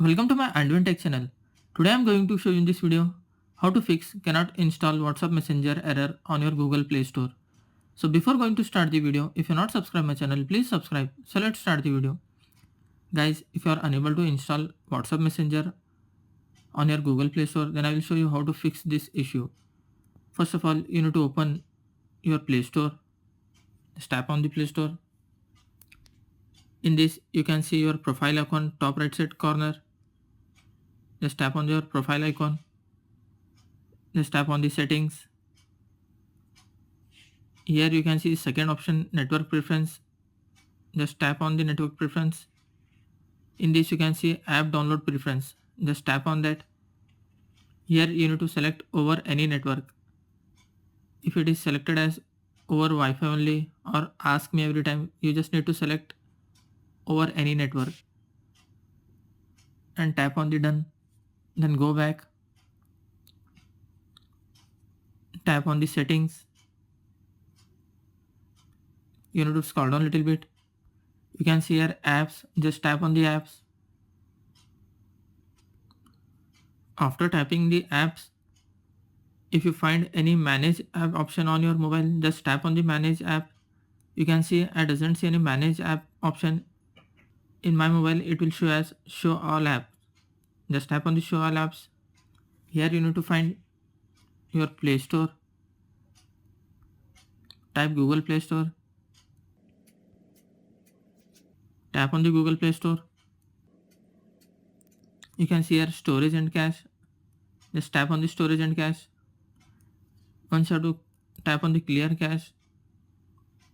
Welcome to my AndWin Tech channel. Today I am going to show you in this video how to fix cannot install WhatsApp Messenger error on your Google Play Store. So before going to start the video, if you are not subscribed my channel, please subscribe. So let's start the video. Guys, if you are unable to install WhatsApp Messenger on your Google Play Store, then I will show you how to fix this issue. First of all, you need to open your Play Store. Just tap on the Play Store. In this, you can see your profile icon top right side corner. Just tap on your profile icon. Just tap on the settings. Here you can see second option, network preference. Just tap on the network preference. In this you can see app download preference. Just tap on that. Here you need to select over any network. If it is selected as over Wi-Fi only or ask me every time, you just need to select over any network and tap on the done. Then go back, tap on the settings. You need to scroll down a little bit. You can see here apps. Just tap on the apps. After tapping the apps, if you find any manage app option on your mobile, just tap on the manage app. You can see I doesn't see any manage app option in my mobile. It will show as show all apps. Just tap on the show all apps. Here you need to find your Play Store. Type Google Play Store. Tap on the Google Play Store. You can see here storage and cache. Just tap on the storage and cache. Once you have to tap on the clear cache.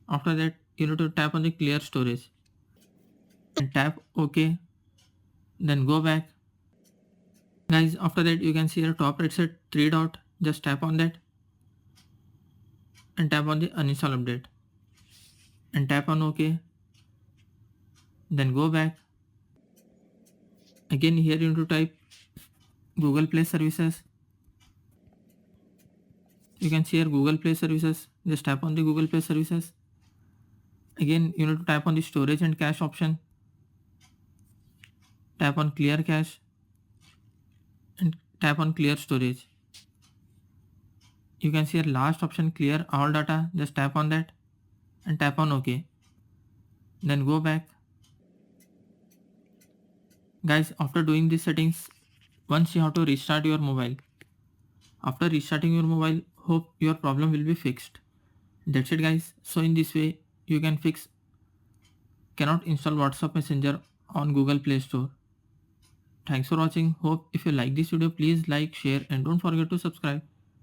After that you need to tap on the clear storage and tap OK. Then go back. Guys, after that you can see here top right side 3 dot. Just tap on that and tap on the uninstall update and tap on OK. Then go back. Again here you need to type Google Play Services. You can see here Google Play Services. Just tap on the Google Play Services. Again you need to tap on the storage and cache option. Tap on clear cache and tap on clear storage. You can see here last option, clear all data. Just tap on that and tap on OK. Then go back. Guys, after doing these settings, once you have to restart your mobile. After restarting your mobile, hope your problem will be fixed. That's it guys. So in this way you can fix cannot install WhatsApp Messenger on Google Play Store. Thanks for watching. Hope if you like this video, please like, share and don't forget to subscribe.